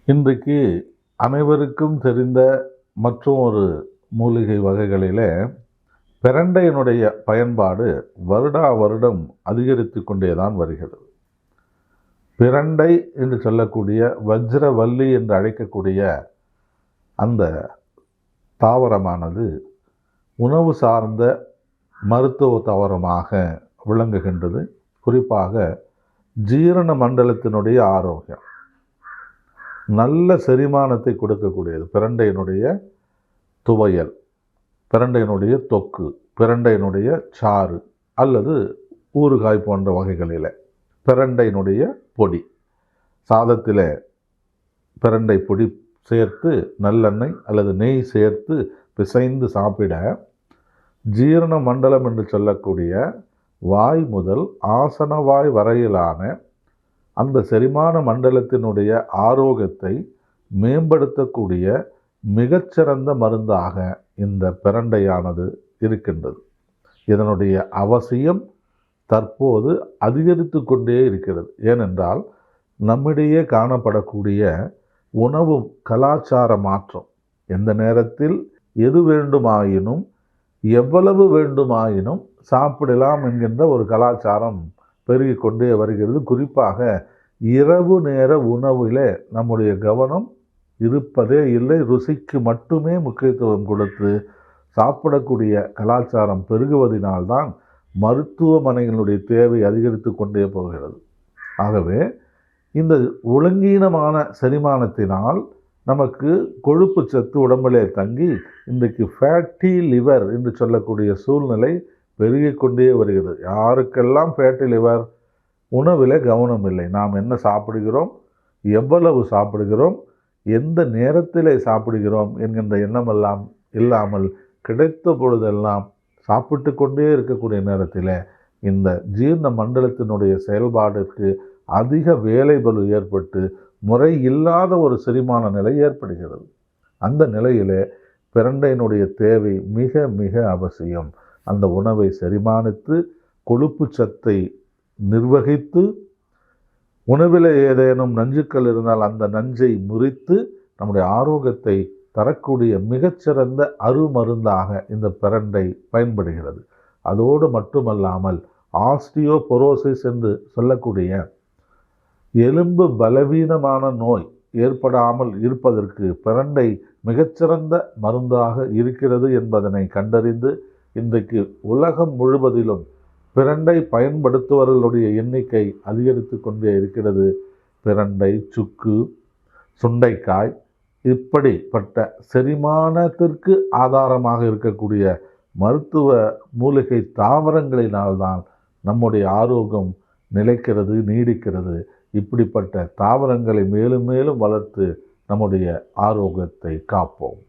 இன்றைக்கு அனைவருக்கும் தெரிந்த மற்றும் ஒரு மூலிகை வகைகளிலே பிரண்டையினுடைய பயன்பாடு வருடா வருடம் அதிகரித்து கொண்டே தான் வருகிறது. பிரண்டை என்று சொல்லக்கூடிய வஜ்ரவல்லி என்று அழைக்கக்கூடிய அந்த தாவரமானது உணவு சார்ந்த மருத்துவ தாவரமாக விளங்குகின்றது. குறிப்பாக ஜீரண மண்டலத்தினுடைய ஆரோக்கியம், நல்ல செரிமானத்தை கொடுக்கக்கூடியது. பிரண்டையினுடைய துவையல், பிரண்டையினுடைய தொக்கு, பிரண்டையினுடைய சாறு அல்லது ஊறுகாய் போன்ற வகைகளில் பிரண்டையினுடைய பொடி, சாதத்தில் பிரண்டை பொடி சேர்த்து நல்லெண்ணெய் அல்லது நெய் சேர்த்து பிசைந்து சாப்பிட ஜீரண மண்டலம் என்று சொல்லக்கூடிய வாய் முதல் ஆசனவாய் வரையிலான அந்த செரிமான மண்டலத்தினுடைய ஆரோக்கியத்தை மேம்படுத்தக்கூடிய மிகச்சிறந்த மருந்தாக இந்த பிரண்டையானது இருக்கின்றது. இதனுடைய அவசியம் தற்போது அதிகரித்து கொண்டே இருக்கிறது. ஏனென்றால் நம்மிடையே காணப்படக்கூடிய உணவு கலாச்சார மாற்றம், எந்த நேரத்தில் எது வேண்டுமாயினும் எவ்வளவு வேண்டுமாயினும் சாப்பிடலாம் என்கின்ற ஒரு கலாச்சாரம் பெருகி கொண்டே வருகிறது. குறிப்பாக இரவு நேர உணவில் நம்முடைய கவனம் இருப்பதே இல்லை. ருசிக்கு மட்டுமே முக்கியத்துவம் கொடுத்து சாப்பிடக்கூடிய கலாச்சாரம் பெருகுவதனால்தான் மருத்துவமனைகளுடைய தேவை அதிகரித்து கொண்டே போகிறது. ஆகவே இந்த ஒழுங்கீனமான செரிமானத்தினால் நமக்கு கொழுப்பு சத்து உடம்பிலே தங்கி இன்றைக்கு ஃபேட்டி லிவர் என்று சொல்லக்கூடிய சூழ்நிலை பெருகி கொண்டே வருகிறது. யாருக்கெல்லாம் ஃபேட்டி லிவர்? உணவில் கவனம் இல்லை. நாம் என்ன சாப்பிடுகிறோம், எவ்வளவு சாப்பிடுகிறோம், எந்த நேரத்தில் சாப்பிடுகிறோம் என்கின்ற எண்ணமெல்லாம் இல்லாமல் கிடைத்த பொழுதெல்லாம் சாப்பிட்டு கொண்டே இருக்கக்கூடிய நேரத்தில் இந்த ஜீரண மண்டலத்தினுடைய செயல்பாடுக்கு அதிக வேலை பளு ஏற்பட்டு முறை இல்லாத ஒரு செரிமான நிலை ஏற்படுகிறது. அந்த நிலையிலே பிரண்டையினுடைய தேவை மிக மிக அவசியம். அந்த உணவை செரிமானித்து கொழுப்பு சத்தை நிர்வகித்து, உணவில் ஏதேனும் நஞ்சுக்கள் இருந்தால் அந்த நஞ்சை முறித்து நம்முடைய ஆரோக்கியத்தை தரக்கூடிய மிகச்சிறந்த அருமருந்தாக இந்த பிரண்டை பயன்படுகிறது. அதோடு மட்டுமல்லாமல் ஆஸ்டியோபொரோசிஸ் என்று சொல்லக்கூடிய எலும்பு பலவீனமான நோய் ஏற்படாமல் இருப்பதற்கு பிரண்டை மிகச்சிறந்த மருந்தாக இருக்கிறது என்பதனை கண்டறிந்து இன்றைக்கு உலகம் முழுவதிலும் பிரண்டை பயன்படுத்துபவர்களுடைய எண்ணிக்கை அதிகரித்து கொண்டே இருக்கிறது. பிரண்டை, சுக்கு, சுண்டைக்காய் இப்படிப்பட்ட செரிமானத்திற்கு ஆதாரமாக இருக்கக்கூடிய மருத்துவ மூலிகை தாவரங்களினால்தான் நம்முடைய ஆரோக்கியம் நிலைக்கிறது, நீடிக்கிறது. இப்படிப்பட்ட தாவரங்களை மேலும் மேலும் வளர்த்து நம்முடைய ஆரோக்கியத்தை காப்போம்.